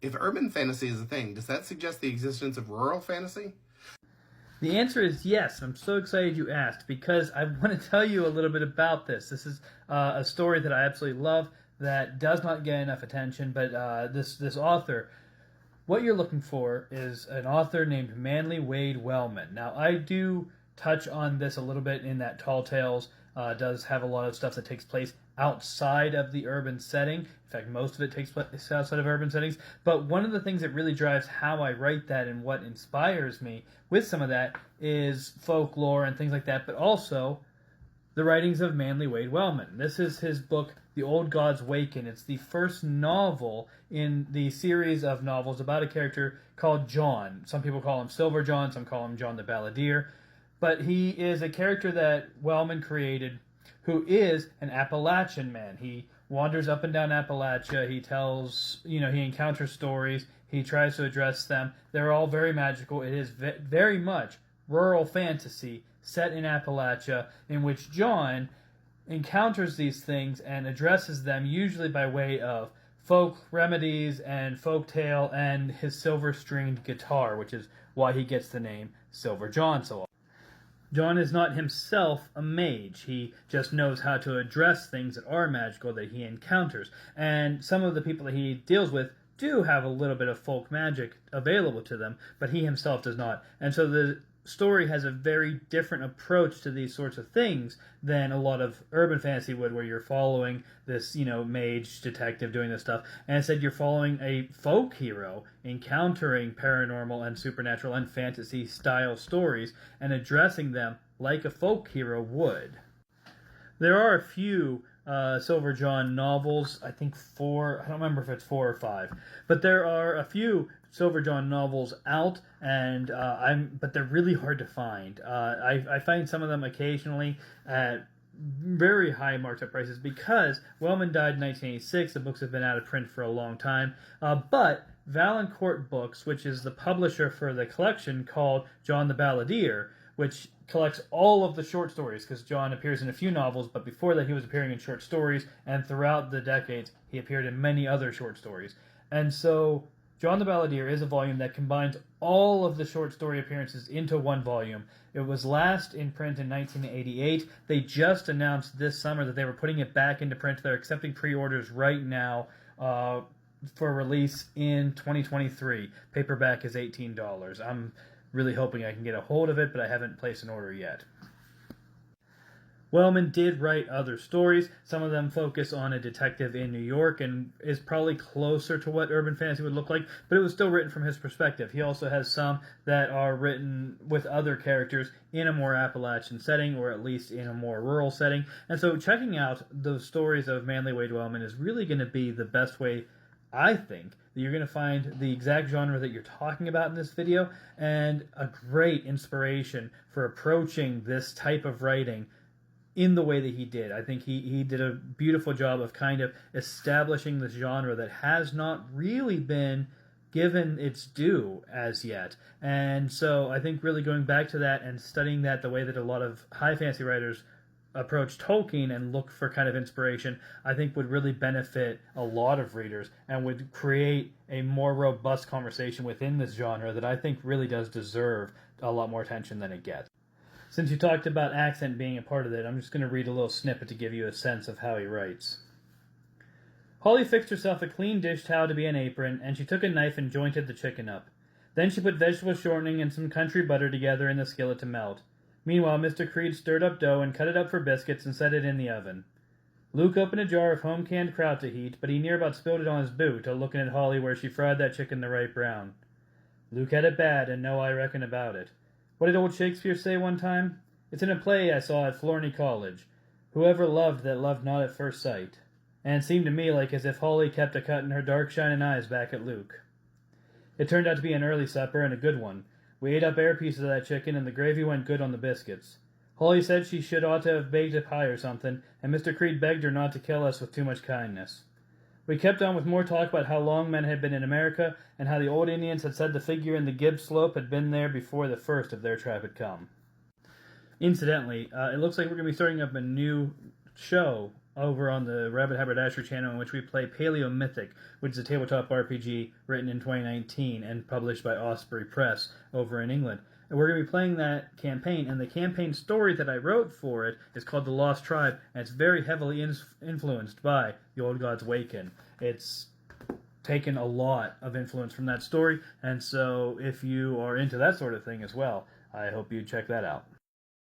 If urban fantasy is a thing, does that suggest the existence of rural fantasy? The answer is yes. I'm so excited you asked because I want to tell you a little bit about this. This is a story that I absolutely love that does not get enough attention, but this author, what you're looking for is an author named Manly Wade Wellman. Now, I do touch on this a little bit in that Tall Tales does have a lot of stuff that takes place outside of the urban setting. In fact, most of it takes place outside of urban settings. But one of the things that really drives how I write that and what inspires me with some of that is folklore and things like that, but also the writings of Manly Wade Wellman. This is his book, The Old Gods Waken. It's the first novel in the series of novels about a character called John. Some people call him Silver John, some call him John the Balladeer. But he is a character that Wellman created who is an Appalachian man. He wanders up and down Appalachia. He tells, he encounters stories. He tries to address them. They're all very magical. It is very much rural fantasy set in Appalachia in which John encounters these things and addresses them usually by way of folk remedies and folk tale and his silver-stringed guitar, which is why he gets the name Silver John so often. John is not himself a mage. He just knows how to address things that are magical that he encounters. And some of the people that he deals with do have a little bit of folk magic available to them, but he himself does not. And so the story has a very different approach to these sorts of things than a lot of urban fantasy would, where you're following this, mage detective doing this stuff. And instead you're following a folk hero encountering paranormal and supernatural and fantasy style stories and addressing them like a folk hero would. There are a few Silver John novels, I think 4, I don't remember if it's 4 or 5, but there are a few Silver John novels out, and but they're really hard to find. I find some of them occasionally at very high marked up prices because Wellman died in 1986. The books have been out of print for a long time, but Valancourt Books, which is the publisher for the collection called John the Balladeer, which collects all of the short stories, because John appears in a few novels, but before that he was appearing in short stories, and throughout the decades he appeared in many other short stories. And so John the Balladeer is a volume that combines all of the short story appearances into one volume. It was last in print in 1988. They just announced this summer that they were putting it back into print. They're accepting pre-orders right now for release in 2023. Paperback is $18. I'm really hoping I can get a hold of it, but I haven't placed an order yet. Wellman did write other stories. Some of them focus on a detective in New York and is probably closer to what urban fantasy would look like, but it was still written from his perspective. He also has some that are written with other characters in a more Appalachian setting, or at least in a more rural setting. And so checking out those stories of Manly Wade Wellman is really going to be the best way, I think, that you're going to find the exact genre that you're talking about in this video, and a great inspiration for approaching this type of writing in the way that he did. I think he did a beautiful job of kind of establishing this genre that has not really been given its due as yet. And so I think really going back to that and studying that the way that a lot of high fantasy writers approach Tolkien and look for kind of inspiration, I think would really benefit a lot of readers and would create a more robust conversation within this genre that I think really does deserve a lot more attention than it gets. Since you talked about accent being a part of it, I'm just going to read a little snippet to give you a sense of how he writes. Holly fixed herself a clean dish towel to be an apron, and she took a knife and jointed the chicken up. Then she put vegetable shortening and some country butter together in the skillet to melt. Meanwhile, Mr. Creed stirred up dough and cut it up for biscuits and set it in the oven. Luke opened a jar of home-canned kraut to heat, but he near about spilled it on his boot, looking at Holly where she fried that chicken the right brown. Luke had it bad, and no I reckon about it. What did old Shakespeare say one time? It's in a play I saw at Florney College. Whoever loved that loved not at first sight. And it seemed to me like as if Holly kept a cutting her dark shining eyes back at Luke. It turned out to be an early supper, and a good one. We ate up air pieces of that chicken, and the gravy went good on the biscuits. Holly said she should ought to have baked a pie or something, and Mr. Creed begged her not to kill us with too much kindness. We kept on with more talk about how long men had been in America, and how the old Indians had said the figure in the Gibbs slope had been there before the first of their tribe had come. Incidentally, it looks like we're going to be starting up a new show over on the Rabbit Haberdasher channel, in which we play Paleo Mythic, which is a tabletop RPG written in 2019 and published by Osprey Press over in England. And we're going to be playing that campaign, and the campaign story that I wrote for it is called The Lost Tribe, and it's very heavily influenced by The Old Gods Waken. It's taken a lot of influence from that story, and so if you are into that sort of thing as well, I hope you check that out.